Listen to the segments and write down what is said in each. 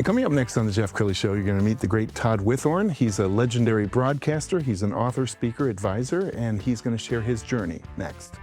Coming up next on the Jeff Crilley Show, you're going to meet the great Todd Whitthorn. He's a legendary broadcaster, he's an author, speaker, advisor, and he's going to share his journey next.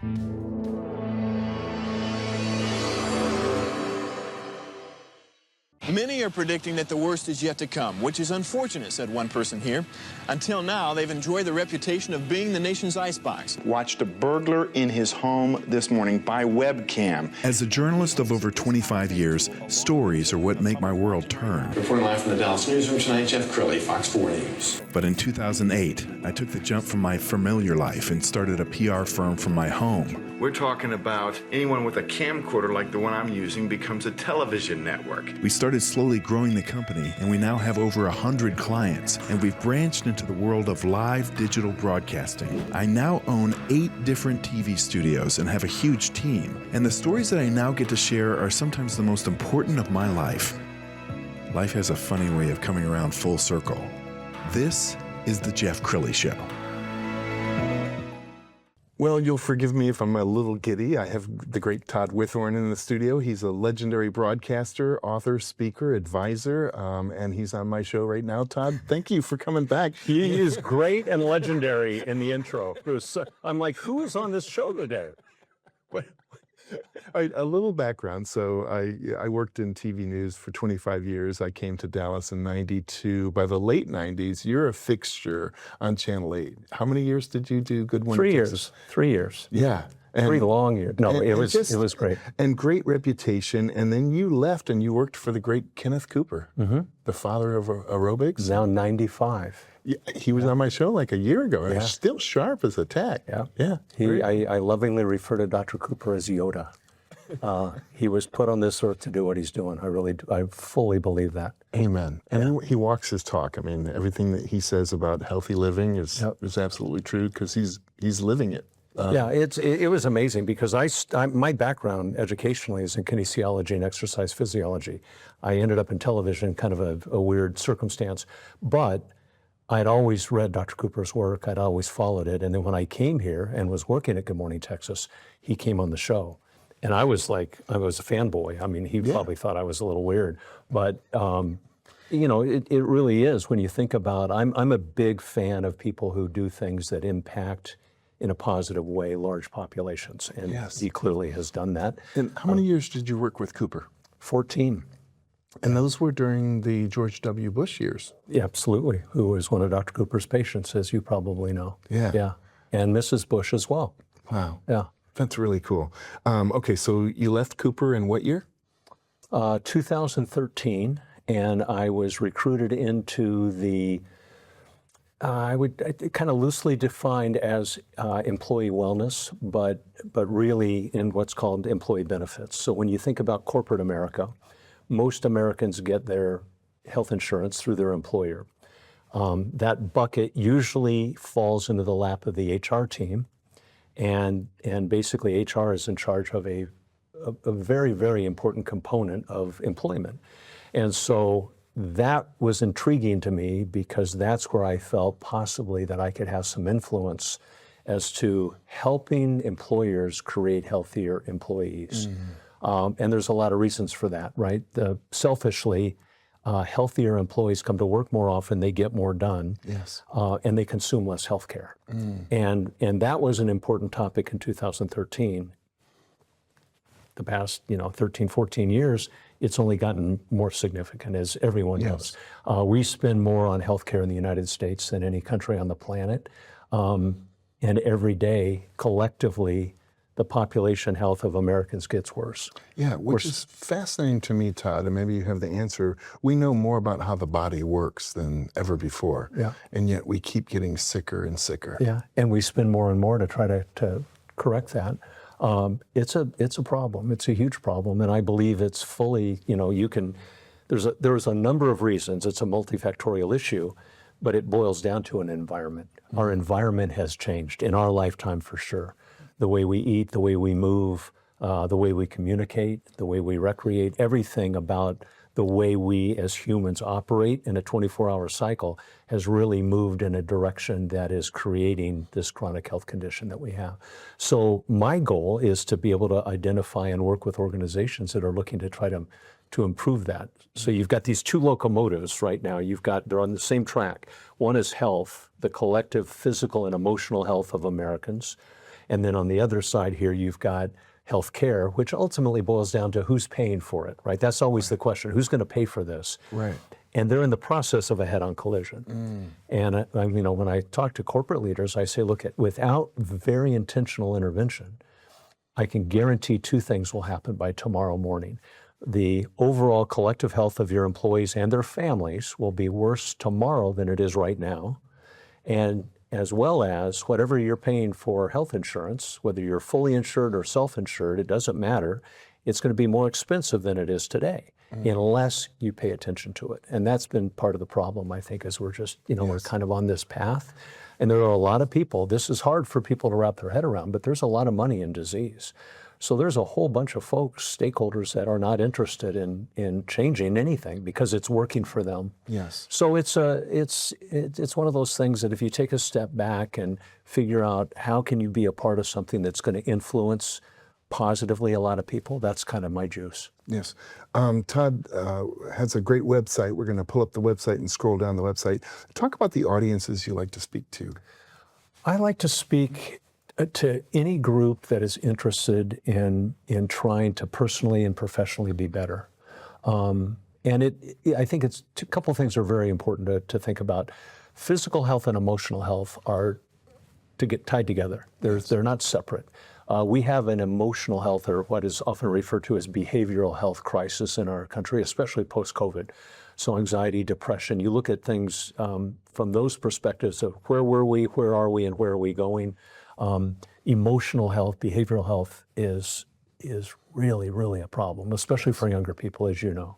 Many are predicting that the worst is yet to come, which is unfortunate, said one person here. Until now, they've enjoyed the reputation of being the nation's icebox. Watched a burglar in his home this morning by webcam. As a journalist of over 25 years, stories are what make my world turn. Reporting live from the Dallas newsroom tonight, Jeff Crilley, Fox 4 News. But in 2008, I took the jump from my familiar life and started a PR firm from my home. We're talking about anyone with a camcorder like the one I'm using becomes a television network. We started slowly growing the company, and we now have over 100 clients, and we've branched into the world of live digital broadcasting. I now own 8 different TV studios and have a huge team, and the stories that I now get to share are sometimes the most important of my life. Life has a funny way of coming around full circle. This is the Jeff Crilley Show. Well, you'll forgive me if I'm a little giddy. I have the great Todd Whitthorn in the studio. He's a legendary broadcaster, author, speaker, advisor, and he's on my show right now. Todd, thank you for coming back. He is great and legendary in the intro. I'm like, who is on this show today? All right, a little background. So I worked in TV news for 25 years. I came to Dallas in '92. By the late '90s, you're a fixture on Channel 8. How many years did you do Good Morning 3 Texas? years. 3 years. Yeah. And, 3 long years. No, it was great. And great reputation. And then you left and you worked for the great Kenneth Cooper, the father of aerobics. Now 95. Yeah, he was on my show like a year ago. Yeah. Still sharp as a tack. Yeah. I lovingly refer to Dr. Cooper as Yoda. He was put on this earth to do what he's doing. I fully believe that. Amen. And he walks his talk. I mean, everything that he says about healthy living is absolutely true because he's living it. It was amazing because my background educationally is in kinesiology and exercise physiology. I ended up in television, kind of a weird circumstance, but I'd always read Dr. Cooper's work. I'd always followed it. And then when I came here and was working at Good Morning Texas, he came on the show. And I was a fanboy. I mean, he probably thought I was a little weird, but it really is when you think about, I'm a big fan of people who do things that impact in a positive way large populations. And he clearly has done that. And how many years did you work with Cooper? 14. And those were during the George W. Bush years. Yeah, absolutely. Who was one of Dr. Cooper's patients, as you probably know. Yeah. And Mrs. Bush as well. Wow. Yeah. That's really cool. Okay, so you left Cooper in what year? 2013, and I was recruited into the, I kind of loosely defined as employee wellness, but really in what's called employee benefits. So when you think about corporate America, most Americans get their health insurance through their employer. That bucket usually falls into the lap of the HR team. And basically HR is in charge of a very, very important component of employment. And so that was intriguing to me because that's where I felt possibly that I could have some influence as to helping employers create healthier employees. And there's a lot of reasons for that, right? Selfishly, healthier employees come to work more often, they get more done, and they consume less health care. And that was an important topic in 2013. The past 13, 14 years, it's only gotten more significant, as everyone knows. We spend more on health care in the United States than any country on the planet. And every day, collectively, the population health of Americans gets worse. Yeah, which is fascinating to me, Todd, and maybe you have the answer. We know more about how the body works than ever before, and yet we keep getting sicker and sicker. Yeah, and we spend more and more to try to correct that. It's a problem. It's a huge problem, and I believe it's fully, there's a number of reasons. It's a multifactorial issue, but it boils down to an environment. Our environment has changed in our lifetime for sure. The way we eat, the way we move, the way we communicate, the way we recreate, everything about the way we as humans operate in a 24-hour cycle has really moved in a direction that is creating this chronic health condition that we have. So my goal is to be able to identify and work with organizations that are looking to try to to improve that. So you've got these two locomotives right now. They're on the same track. One is health, the collective physical and emotional health of Americans. And then on the other side here, you've got health care, which ultimately boils down to who's paying for it, right? That's always the question, who's going to pay for this? Right. And they're in the process of a head-on collision. And when I talk to corporate leaders, I say, look, without very intentional intervention, I can guarantee two things will happen by tomorrow morning. The overall collective health of your employees and their families will be worse tomorrow than it is right now. And as well as whatever you're paying for health insurance, whether you're fully insured or self-insured, it doesn't matter. It's going to be more expensive than it is today, unless you pay attention to it. And that's been part of the problem, I think, is we're just, we're kind of on this path. And there are a lot of people, this is hard for people to wrap their head around, but there's a lot of money in disease. So there's a whole bunch of folks, stakeholders, that are not interested in changing anything because it's working for them. Yes. So it's one of those things that if you take a step back and figure out how can you be a part of something that's going to influence positively a lot of people, that's kind of my juice. Yes. Todd has a great website. We're going to pull up the website and scroll down the website. Talk about the audiences you like to speak to. I like to speak to any group that is interested in trying to personally and professionally be better. And I think it's a couple of things are very important to think about. Physical health and emotional health are to get tied together. They're not separate. We have an emotional health, or what is often referred to as behavioral health crisis in our country, especially post-COVID. So anxiety, depression, you look at things from those perspectives of where were we, where are we, and where are we going. Emotional health, behavioral health is really, really a problem, especially for younger people, as you know.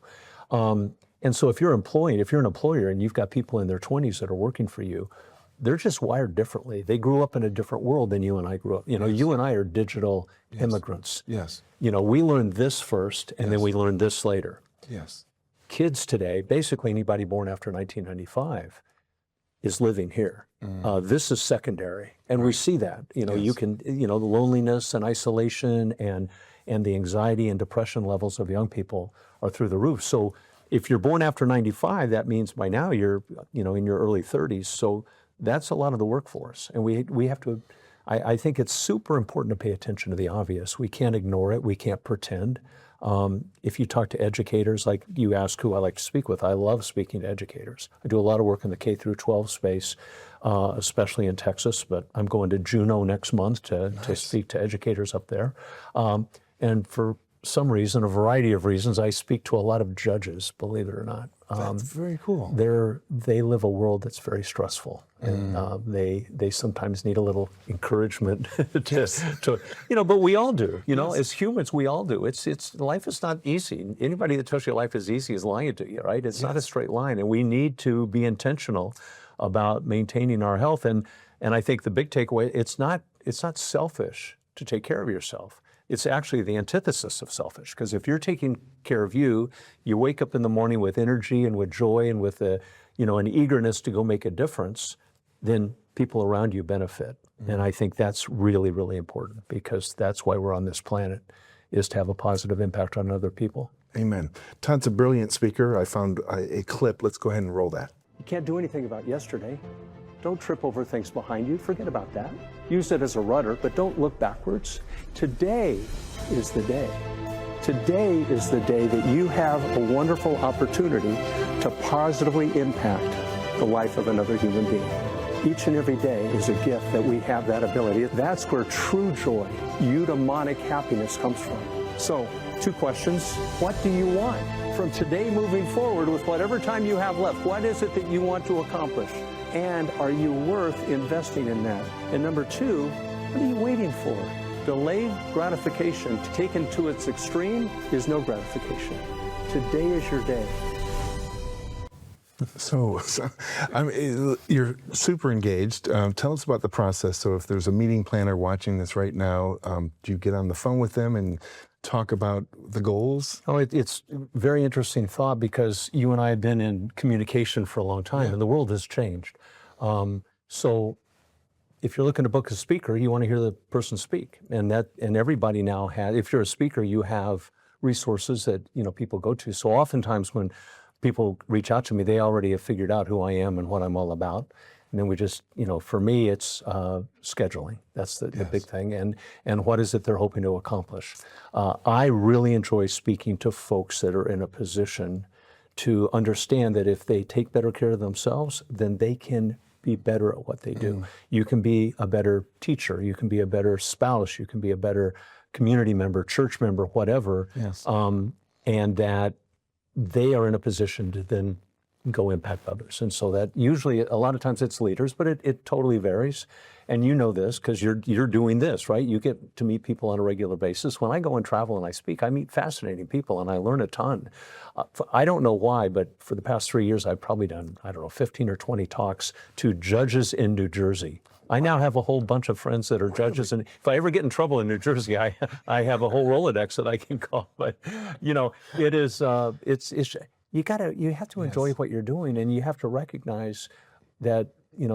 And so if you're an employer and you've got people in their 20s that are working for you, they're just wired differently. They grew up in a different world than you and I grew up. You and I are digital immigrants. Yes. We learned this first, and then we learned this later. Yes. Kids today, basically anybody born after 1995, is living here. This is secondary, and we see that. You can, the loneliness and isolation and the anxiety and depression levels of young people are through the roof. So if you're born after 95, that means by now you're, in your early 30s. So that's a lot of the workforce, and we have to. I think it's super important to pay attention to the obvious. We can't ignore it. We can't pretend. If you talk to educators, like you ask who I like to speak with, I love speaking to educators. I do a lot of work in the K through 12 space, especially in Texas, but I'm going to Juneau next month to speak to educators up there. And for some reason, a variety of reasons, I speak to a lot of judges, believe it or not. That's very cool. They live a world that's very stressful, and they sometimes need a little encouragement but we all do. As humans, we all do. It's life is not easy. Anybody that tells you life is easy is lying to you, right? It's not a straight line, and we need to be intentional about maintaining our health. And I think the big takeaway, it's not selfish to take care of yourself. It's actually the antithesis of selfish, because if you're taking care of you, you wake up in the morning with energy and with joy and with an eagerness to go make a difference, then people around you benefit. And I think that's really, really important, because that's why we're on this planet, is to have a positive impact on other people. Amen. Todd's a brilliant speaker. I found a clip. Let's go ahead and roll that. You can't do anything about yesterday. Don't trip over things behind you. Forget about that. Use it as a rudder, but don't look backwards. Today is the day. Today is the day that you have a wonderful opportunity to positively impact the life of another human being. Each and every day is a gift that we have that ability. That's where true joy, eudaimonic happiness comes from. So, 2 questions. What do you want? From today moving forward, with whatever time you have left, what is it that you want to accomplish? And are you worth investing in that? And number 2, what are you waiting for? Delayed gratification taken to its extreme is no gratification. Today is your day. So you're super engaged. Tell us about the process. So if there's a meeting planner watching this right now, do you get on the phone with them and talk about the goals? Oh, it's a very interesting thought, because you and I have been in communication for a long time, and the world has changed. So if you're looking to book a speaker, you want to hear the person speak. And everybody now has, if you're a speaker, you have resources that, people go to. So oftentimes when people reach out to me, they already have figured out who I am and what I'm all about. And then we just, for me, it's scheduling. That's the big thing. And what is it they're hoping to accomplish? I really enjoy speaking to folks that are in a position to understand that if they take better care of themselves, then they can be better at what they do. You can be a better teacher. You can be a better spouse. You can be a better community member, church member, whatever. Yes. And that they are in a position to then go impact others. And so that usually, a lot of times it's leaders, but it totally varies. And you know this because you're doing this, right? You get to meet people on a regular basis. When I go and travel and I speak, I meet fascinating people and I learn a ton. I don't know why, but for the past 3 years, I've probably done, 15 or 20 talks to judges in New Jersey. I now have a whole bunch of friends that are judges, and if I ever get in trouble in New Jersey, I have a whole Rolodex that I can call. But it is you have to enjoy what you're doing, and you have to recognize that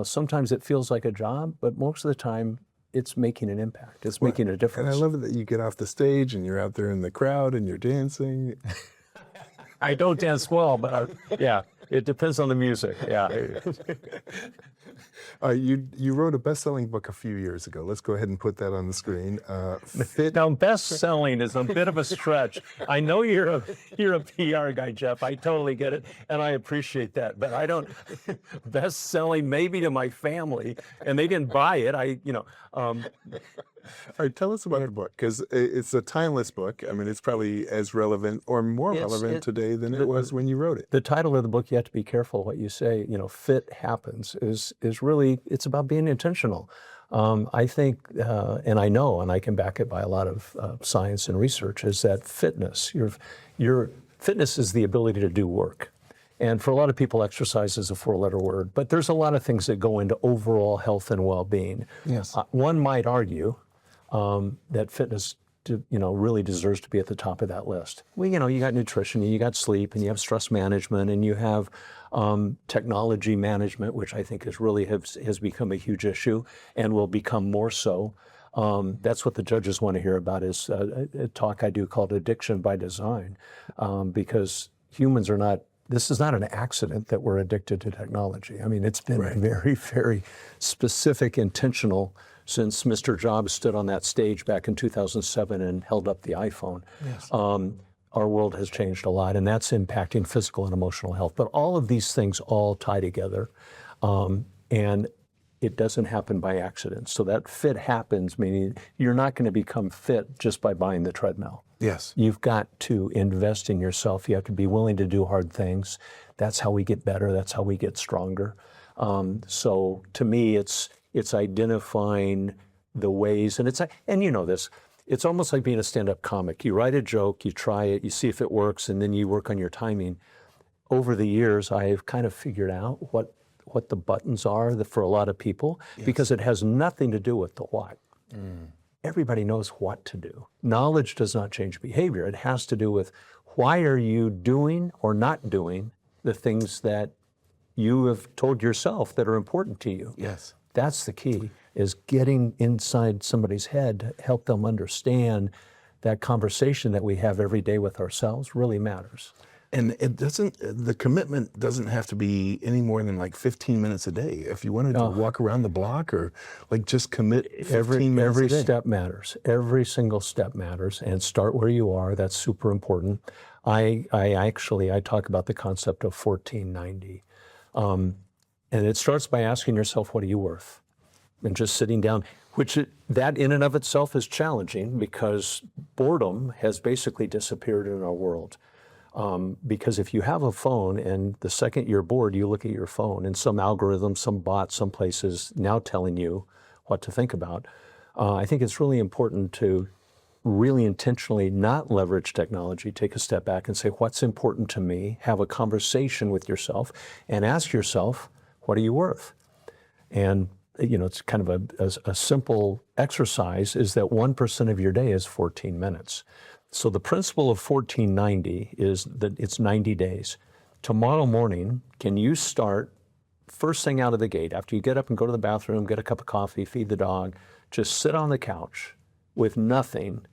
sometimes it feels like a job, but most of the time it's making an impact. It's making a difference. And I love it that you get off the stage and you're out there in the crowd and you're dancing. I don't dance well, but it depends on the music. Yeah. You wrote a best-selling book a few years ago. Let's go ahead and put that on the screen. Now, best-selling is a bit of a stretch. I know you're a PR guy, Jeff. I totally get it, and I appreciate that. But I don't best-selling maybe to my family, and they didn't buy it. All right, tell us about the book, because it's a timeless book. I mean, it's probably as relevant or more relevant today than it was when you wrote it. The title of the book, you have to be careful what you say. Fit happens is really, it's about being intentional. I think, and I know, and I can back it by a lot of science and research, is that fitness, your fitness is the ability to do work. And for a lot of people, exercise is a 4-letter word, but there's a lot of things that go into overall health and well-being. Yes. One might argue that fitness, really deserves to be at the top of that list. Well, you got nutrition, and you got sleep, and you have stress management, and you have technology management, which I think has become a huge issue and will become more so. That's what the judges want to hear about, is a talk I do called Addiction by Design, because humans are not. This is not an accident that we're addicted to technology. I mean, it's been very, very specific, intentional, since Mr. Jobs stood on that stage back in 2007 and held up the iPhone. Yes. Our world has changed a lot, and that's impacting physical and emotional health. But all of these things all tie together, and it doesn't happen by accident. So that fit happens, meaning you're not going to become fit just by buying the treadmill. Yes. You've got to invest in yourself. You have to be willing to do hard things. That's how we get better. That's how we get stronger. So to me, it's identifying the ways, and you know this, it's almost like being a stand-up comic. You write a joke, you try it, you see if it works, and then you work on your timing. Over the years, I've kind of figured out what the buttons are for a lot of people, because it has nothing to do with the what. Everybody knows what to do. Knowledge does not change behavior. It has to do with, why are you doing or not doing the things that you have told yourself that are important to you? Yes. That's the key, is getting inside somebody's head to help them understand that conversation that we have every day with ourselves really matters. And the commitment doesn't have to be any more than like 15 minutes a day. If you wanted to walk around the block, or just commit 15 minutes every a day. step matters. Every single step matters, and start where you are. That's super important. I talk about the concept of 1490. And it starts by asking yourself, what are you worth? And just sitting down, that in and of itself is challenging, because boredom has basically disappeared in our world. Because if you have a phone, and the second you're bored, you look at your phone, and some algorithm, some bot, some places now telling you what to think about. I think it's really important to really intentionally not leverage technology, take a step back and say, what's important to me? Have a conversation with yourself and ask yourself, what are you worth? And it's kind of a simple exercise, is that 1% of your day is 14 minutes. So the principle of 1490 is that it's 90 days. Tomorrow morning, can you start first thing out of the gate, after you get up and go to the bathroom, get a cup of coffee, feed the dog, just sit on the couch with nothing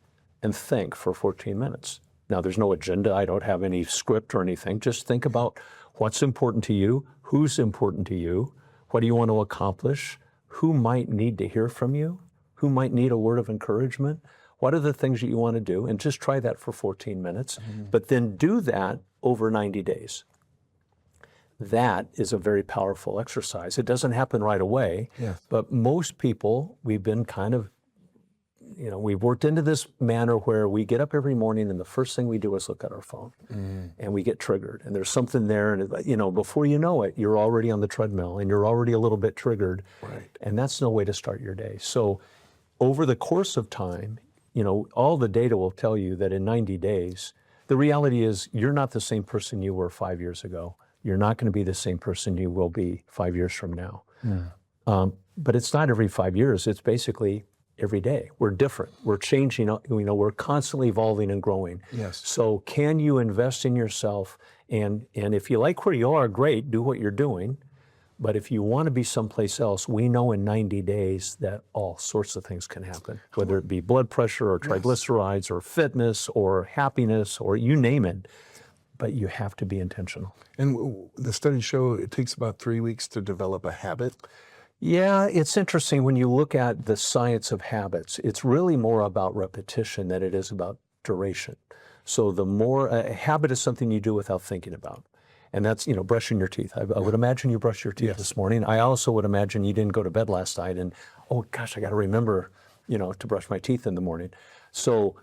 and think for 14 minutes. Now, there's no agenda. I don't have any script or anything. Just think about what's important to you, who's important to you, what do you want to accomplish, who might need to hear from you, who might need a word of encouragement, what are the things that you want to do, and just try that for 14 minutes, but then do that over 90 days. That is a very powerful exercise. It doesn't happen right away, but most people, we've been kind of, we've worked into this manner where we get up every morning and the first thing we do is look at our phone and we get triggered. And there's something there, and before you know it, you're already on the treadmill and you're already a little bit triggered. Right. And that's no way to start your day. So over the course of time, all the data will tell you that in 90 days, the reality is you're not the same person you were 5 years ago. You're not going to be the same person you will be 5 years from now. But it's not every 5 years. It's basically every day. We're different. We're changing. We're constantly evolving and growing. Yes. So can you invest in yourself? And if you like where you are, great, do what you're doing. But if you want to be someplace else, we know in 90 days that all sorts of things can happen, whether it be blood pressure or triglycerides or fitness or happiness or you name it. But you have to be intentional. And the studies show it takes about 3 weeks to develop a habit. Yeah, it's interesting when you look at the science of habits. It's really more about repetition than it is about duration. So the more, a habit is something you do without thinking about. And that's, brushing your teeth. I would imagine you brushed your teeth this morning. I also would imagine you didn't go to bed last night and, oh gosh, I got to remember, to brush my teeth in the morning. So,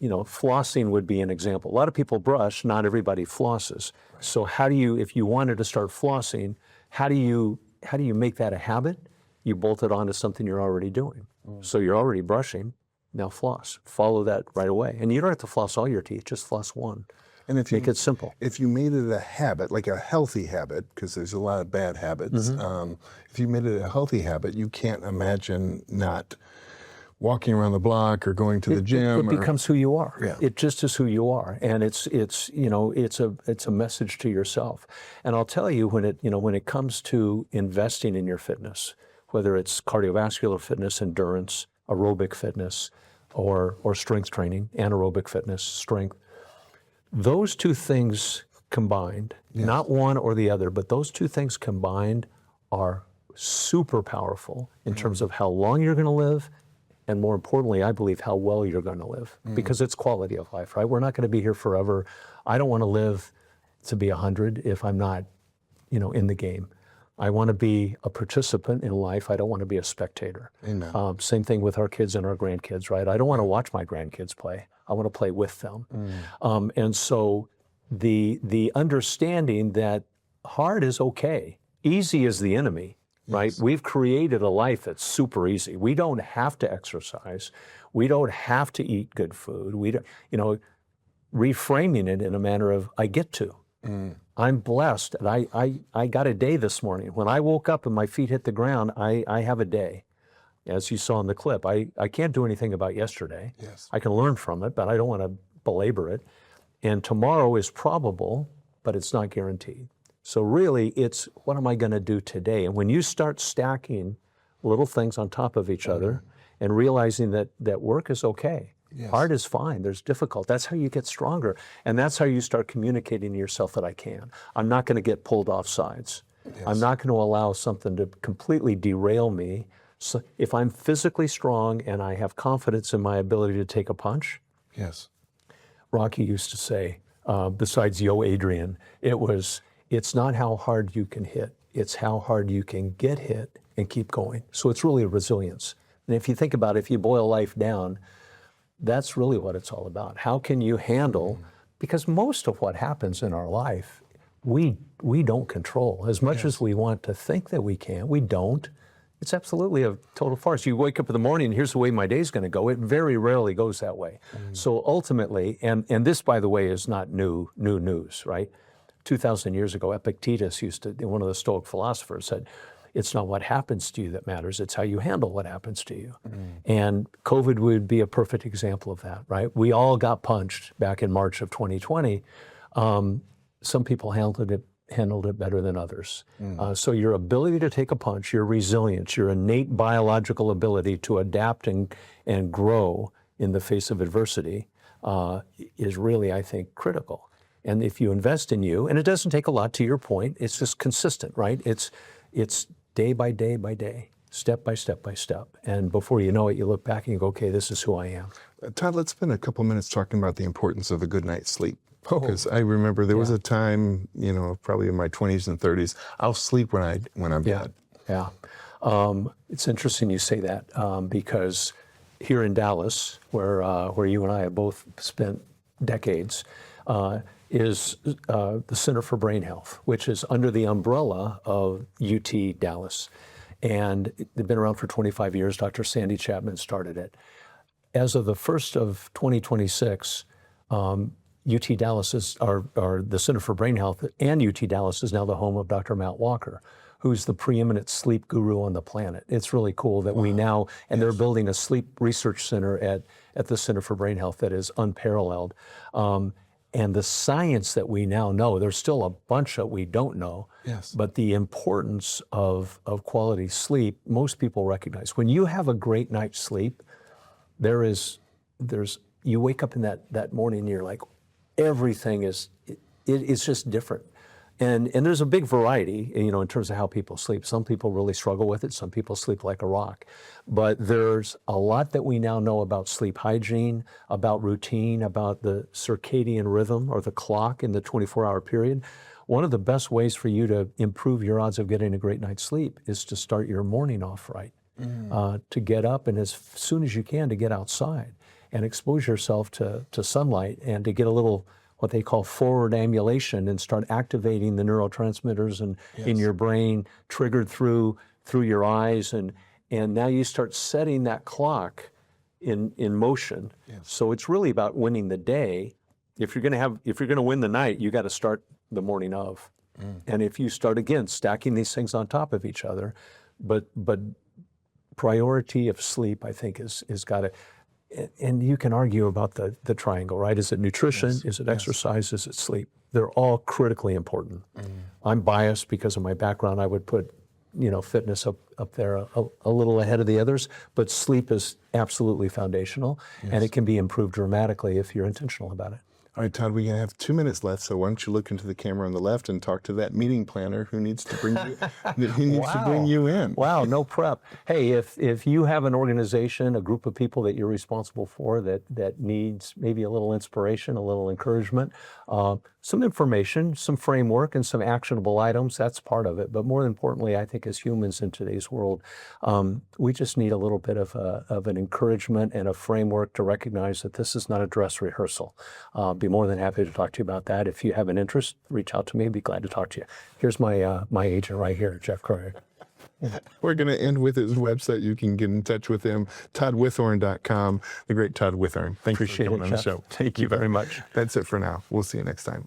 flossing would be an example. A lot of people brush, not everybody flosses. So how do you, if you wanted to start flossing, how do you make that a habit? You bolt it onto something you're already doing. So you're already brushing, now floss. Follow that right away. And you don't have to floss all your teeth, just floss one. And if you make it simple. If you made it a habit, like a healthy habit, because there's a lot of bad habits, if you made it a healthy habit, you can't imagine not walking around the block or going to the gym. It becomes who you are. Yeah. It just is who you are, and it's a message to yourself. And I'll tell you, when it comes to investing in your fitness, whether it's cardiovascular fitness, endurance, aerobic fitness, or strength training, anaerobic fitness, strength, those two things combined, not one or the other, but those two things combined are super powerful in terms of how long you're going to live. And more importantly, I believe how well you're going to live, because it's quality of life, right? We're not going to be here forever. I don't want to live to be 100 if I'm not, in the game. I want to be a participant in life. I don't want to be a spectator. Amen. Same thing with our kids and our grandkids, right? I don't want to watch my grandkids play. I want to play with them. And so the understanding that hard is okay, easy is the enemy. Right? Yes. We've created a life that's super easy. We don't have to exercise. We don't have to eat good food. We don't, reframing it in a manner of, I get to. I'm blessed. And I got a day this morning. When I woke up and my feet hit the ground, I have a day. As you saw in the clip, I can't do anything about yesterday. Yes. I can learn from it, but I don't want to belabor it. And tomorrow is probable, but it's not guaranteed. So really, it's what am I going to do today? And when you start stacking little things on top of each other and realizing that work is okay, hard is fine, there's difficult, that's how you get stronger. And that's how you start communicating to yourself that I can. I'm not going to get pulled off sides. I'm not going to allow something to completely derail me. So if I'm physically strong and I have confidence in my ability to take a punch, Rocky used to say, besides Yo Adrian, it's not how hard you can hit, it's how hard you can get hit and keep going. So it's really a resilience. And if you think about it, if you boil life down, that's really what it's all about. How can you handle, because most of what happens in our life, we don't control. As much as we want to think that we can, we don't. It's absolutely a total farce. You wake up in the morning and here's the way my day's going to go. It very rarely goes that way. So ultimately, and this, by the way, is not new news, right? 2,000 years ago, Epictetus one of the Stoic philosophers said, it's not what happens to you that matters, it's how you handle what happens to you. And COVID would be a perfect example of that, right? We all got punched back in March of 2020. Some people handled it better than others. So your ability to take a punch, your resilience, your innate biological ability to adapt and grow in the face of adversity, is really, I think, critical. And if you invest in you, and it doesn't take a lot, to your point, it's just consistent, right? It's day by day by day, step by step by step. And before you know it, you look back and you go, okay, this is who I am. Todd, let's spend a couple minutes talking about the importance of a good night's sleep. Because I remember there was a time, probably in my 20s and 30s, I'll sleep when I'm dead. Yeah. It's interesting you say that because here in Dallas, where you and I have both spent decades, is the Center for Brain Health, which is under the umbrella of UT Dallas. And they've been around for 25 years. Dr. Sandy Chapman started it. As of the 1st of 2026, UT Dallas are the Center for Brain Health, and UT Dallas is now the home of Dr. Matt Walker, who's the preeminent sleep guru on the planet. It's really cool that we now, and they're building a sleep research center at the Center for Brain Health that is unparalleled. And the science that we now know, there's still a bunch that we don't know, but the importance of quality sleep, most people recognize. When you have a great night's sleep, you wake up in that morning and you're like, everything it's just different. And there's a big variety, in terms of how people sleep. Some people really struggle with it. Some people sleep like a rock. But there's a lot that we now know about sleep hygiene, about routine, about the circadian rhythm or the clock in the 24-hour period. One of the best ways for you to improve your odds of getting a great night's sleep is to start your morning off right. To get up and as soon as you can to get outside and expose yourself to sunlight and to get a little what they call forward ambulation and start activating the neurotransmitters in your brain, triggered through your eyes, and now you start setting that clock in motion. So it's really about winning the day. If you're going to win the night, you got to start the morning of. And if you start again stacking these things on top of each other, but priority of sleep, I think, is got to. And you can argue about the triangle, right? Is it nutrition? Is it exercise? Is it sleep? They're all critically important. I'm biased because of my background. I would put, fitness up there a little ahead of the others, but sleep is absolutely foundational, and it can be improved dramatically if you're intentional about it. All right, Todd, we have 2 minutes left, so why don't you look into the camera on the left and talk to that meeting planner who needs to bring you, to bring you in. Wow, no prep. Hey, if you have an organization, a group of people that you're responsible for that needs maybe a little inspiration, a little encouragement, some information, some framework, and some actionable items, that's part of it. But more importantly, I think as humans in today's world, we just need a little bit of an encouragement and a framework to recognize that this is not a dress rehearsal. Be more than happy to talk to you about that. If you have an interest, reach out to me. Be glad to talk to you. Here's my agent right here, Jeff Crilley. We're going to end with his website. You can get in touch with him, toddwhitthorn.com. The great Todd Whitthorn. Thank you for coming on the show. Thank you very much. That's it for now. We'll see you next time.